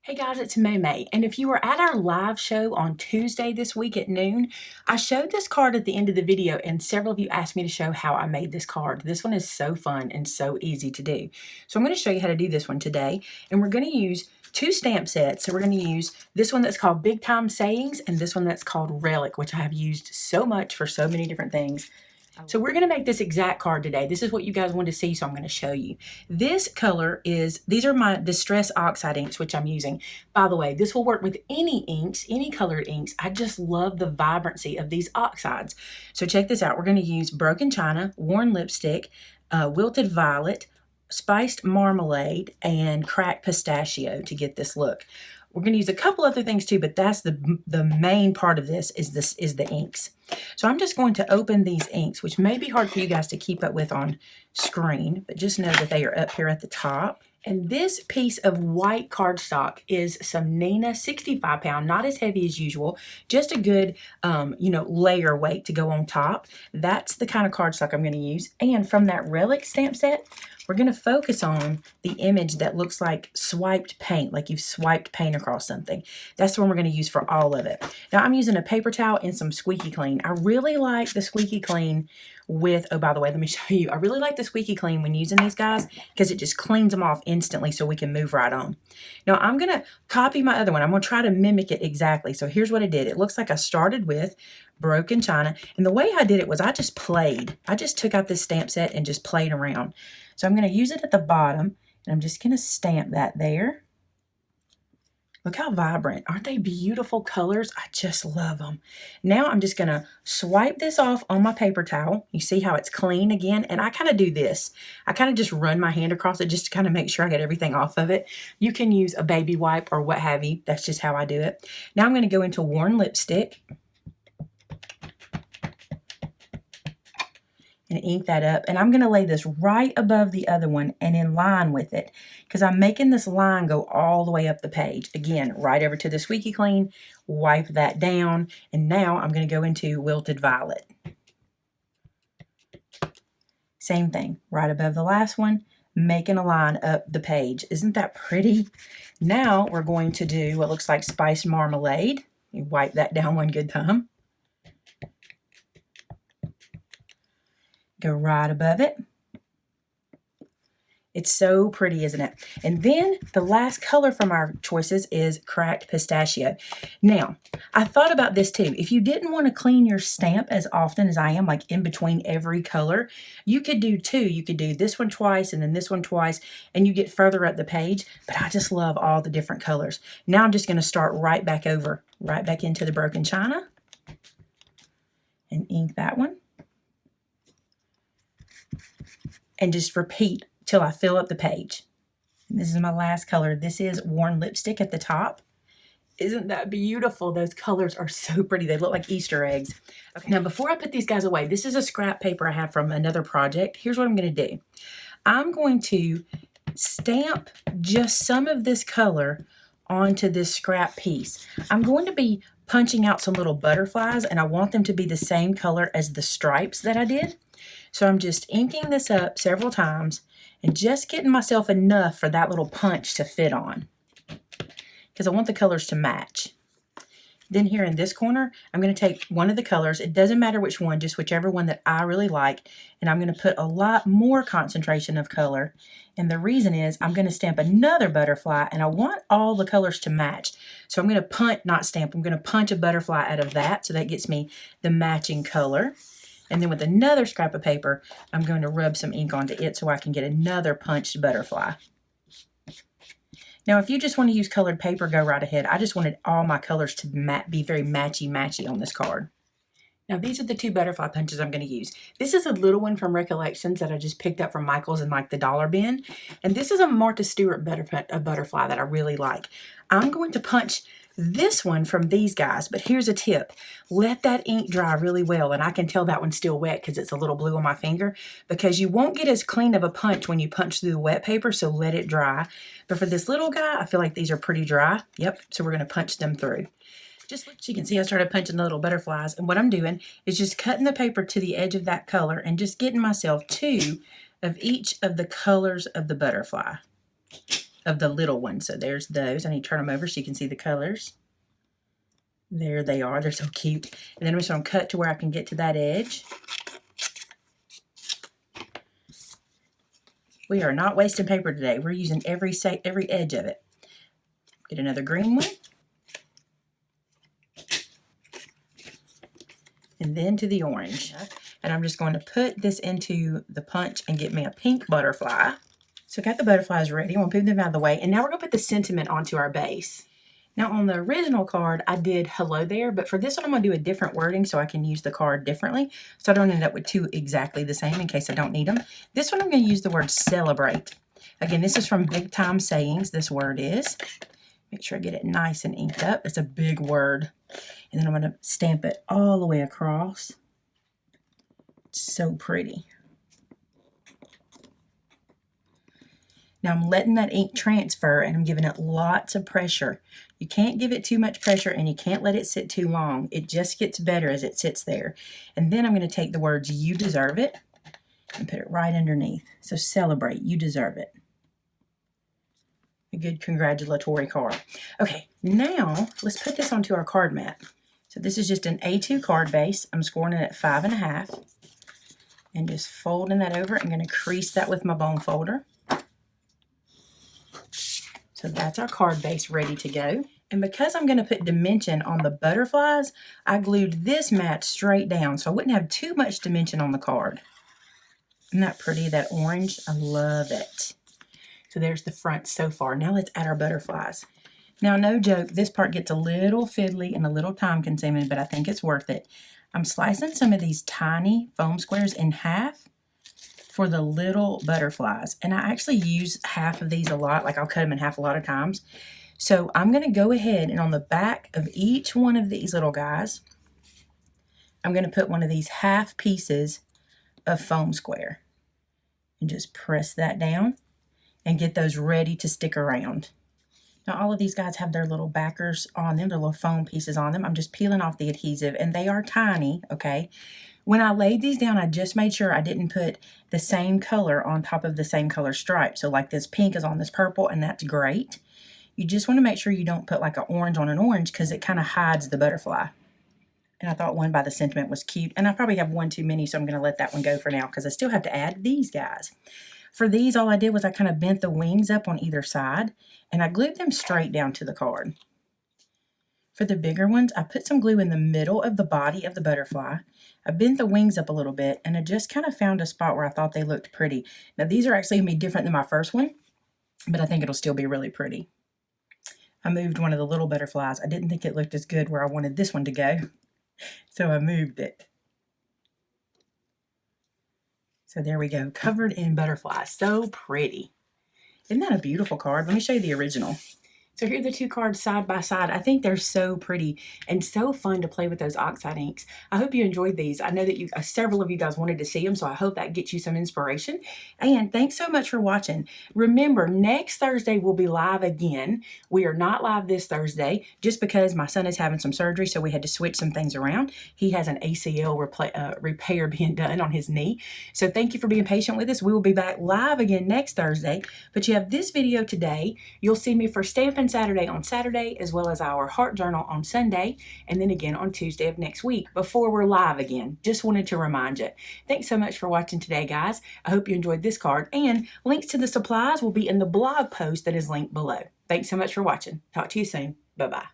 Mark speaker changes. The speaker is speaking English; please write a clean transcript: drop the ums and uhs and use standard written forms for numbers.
Speaker 1: Hey guys, it's Maymay, and if you were at our live show on Tuesday this week at noon, I showed this card at the end of the video and several of you asked me to show how I made this card. This one is so fun and so easy to do. So I'm going to show you how to do this one today, and we're going to use two stamp sets. So we're going to use this one that's called Big Time Sayings and this one that's called Relic, which I have used so much for so many different things. So we're going to make this exact card today. This is what you guys wanted to see, so I'm going to show you. This color is, these are my Distress Oxide inks, which I'm using. By the way, this will work with any inks, any colored inks. I just love the vibrancy of these oxides. So check this out. We're going to use Broken China, Worn Lipstick, Wilted Violet, Spiced Marmalade, and Cracked Pistachio to get this look. We're going to use a couple other things too, but that's the main part of this is the inks. So I'm just going to open these inks, which may be hard for you guys to keep up with on screen, but just know that they are up here at the top. And this piece of white cardstock is some Nina 65 pound, not as heavy as usual, just a good, layer weight to go on top. That's the kind of cardstock I'm going to use. And from that Relic stamp set, we're going to focus on the image that looks like swiped paint, like you've swiped paint across something. That's the one we're going to use for all of it. Now I'm using a paper towel and some squeaky clean. I really like the squeaky clean with, oh, by the way, let me show you. I really like the squeaky clean when using these guys because it just cleans them off instantly so we can move right on. Now I'm going to copy my other one. I'm going to try to mimic it exactly. So here's what I did. It looks like I started with Broken China. And the way I did it was I just played. I just took out this stamp set and just played around. So I'm going to use it at the bottom and I'm just going to stamp that there. Look how vibrant. Aren't they beautiful colors? I just love them. Now I'm just going to swipe this off on my paper towel. You see how it's clean again? And I kind of do this. I kind of just run my hand across it just to kind of make sure I get everything off of it. You can use a baby wipe or what have you. That's just how I do it. Now I'm going to go into Worn Lipstick and ink that up. And I'm going to lay this right above the other one and in line with it because I'm making this line go all the way up the page. Again, right over to the squeaky clean, wipe that down. And now I'm going to go into Wilted Violet. Same thing, right above the last one, making a line up the page. Isn't that pretty? Now we're going to do what looks like Spiced Marmalade. You wipe that down one good time. Go right above it. It's so pretty, isn't it? And then the last color from our choices is Cracked Pistachio. Now, I thought about this too. If you didn't want to clean your stamp as often as I am, like in between every color, you could do two. You could do this one twice and then this one twice, and you get further up the page. But I just love all the different colors. Now I'm just going to start right back into the Broken China and ink that one. And just repeat till I fill up the page. And this is my last color. This is Worn Lipstick at the top. Isn't that beautiful? Those colors are so pretty. They look like Easter eggs. Okay, now before I put these guys away, this is a scrap paper I have from another project. Here's what I'm going to do. I'm going to stamp just some of this color onto this scrap piece. I'm going to be punching out some little butterflies, and I want them to be the same color as the stripes that I did. So I'm just inking this up several times and just getting myself enough for that little punch to fit on because I want the colors to match. Then here in this corner, I'm going to take one of the colors. It doesn't matter which one, just whichever one that I really like. And I'm going to put a lot more concentration of color. And the reason is I'm going to stamp another butterfly and I want all the colors to match. So I'm going to not stamp, I'm going to punch a butterfly out of that. So that gets me the matching color. And then with another scrap of paper, I'm going to rub some ink onto it so I can get another punched butterfly. Now, if you just want to use colored paper, go right ahead. I just wanted all my colors to be very matchy-matchy on this card. Now, these are the two butterfly punches I'm going to use. This is a little one from Recollections that I just picked up from Michael's in like the dollar bin. And this is a Martha Stewart butterfly that I really like. I'm going to punch this one from these guys, but here's a tip. Let that ink dry really well, and I can tell that one's still wet because it's a little blue on my finger, because you won't get as clean of a punch when you punch through the wet paper, so let it dry. But for this little guy, I feel like these are pretty dry. Yep, so we're going to punch them through. Just so you can see, I started punching the little butterflies, and what I'm doing is just cutting the paper to the edge of that color and just getting myself two of each of the colors of the butterfly. of the little ones. So there's those. I need to turn them over so you can see the colors. There they are. They're so cute. And then I'm just going to cut to where I can get to that edge. We are not wasting paper today. We're using every edge of it. Get another green one. And then to the orange. And I'm just going to put this into the punch and get me a pink butterfly. So I got the butterflies ready. I'm going to move them out of the way. And now we're going to put the sentiment onto our base. Now on the original card, I did hello there, but for this one, I'm going to do a different wording so I can use the card differently. So I don't end up with two exactly the same in case I don't need them. This one, I'm going to use the word celebrate. Again, this is from Big Time Sayings. This word is. Make sure I get it nice and inked up. It's a big word. And then I'm going to stamp it all the way across. It's so pretty. Now I'm letting that ink transfer and I'm giving it lots of pressure. You can't give it too much pressure and you can't let it sit too long. It just gets better as it sits there. And then I'm going to take the words "you deserve it" and put it right underneath. So celebrate, you deserve it. A good congratulatory card. Okay, now let's put this onto our card mat. So this is just an A2 card base. I'm scoring it at 5.5 and just folding that over. I'm going to crease that with my bone folder. So that's our card base ready to go. And because I'm going to put dimension on the butterflies, I glued this mat straight down so I wouldn't have too much dimension on the card. Isn't that pretty, that orange? I love it. So there's the front so far. Now let's add our butterflies. Now, no joke, this part gets a little fiddly and a little time consuming, but I think it's worth it. I'm slicing some of these tiny foam squares in half for the little butterflies. And I actually use half of these a lot, like I'll cut them in half a lot of times. So I'm going to go ahead and on the back of each one of these little guys, I'm going to put one of these half pieces of foam square and just press that down and get those ready to stick around. Now all of these guys have their little backers on them, their little foam pieces on them. I'm just peeling off the adhesive and they are tiny, okay? When I laid these down, I just made sure I didn't put the same color on top of the same color stripe. So like this pink is on this purple and that's great. You just want to make sure you don't put like an orange on an orange because it kind of hides the butterfly. And I thought one by the sentiment was cute. And I probably have one too many, so I'm going to let that one go for now because I still have to add these guys. For these, all I did was I kind of bent the wings up on either side and I glued them straight down to the card. For the bigger ones, I put some glue in the middle of the body of the butterfly. I bent the wings up a little bit and I just kind of found a spot where I thought they looked pretty. Now these are actually going to be different than my first one, but I think it'll still be really pretty. I moved one of the little butterflies. I didn't think it looked as good where I wanted this one to go, so I moved it. So there we go, covered in butterflies. So pretty. Isn't that a beautiful card? Let me show you the original. So here are the two cards side by side. I think they're so pretty and so fun to play with those Oxide inks. I hope you enjoyed these. I know that several of you guys wanted to see them, so I hope that gets you some inspiration. And thanks so much for watching. Remember, next Thursday we'll be live again. We are not live this Thursday just because my son is having some surgery, so we had to switch some things around. He has an ACL repair being done on his knee. So thank you for being patient with us. We will be back live again next Thursday, but you have this video today. You'll see me for Stampin' Saturday on Saturday, as well as our Heart Journal on Sunday, and then again on Tuesday of next week before we're live again. Just wanted to remind you. Thanks so much for watching today, guys. I hope you enjoyed this card, and links to the supplies will be in the blog post that is linked below. Thanks so much for watching. Talk to you soon. Bye-bye.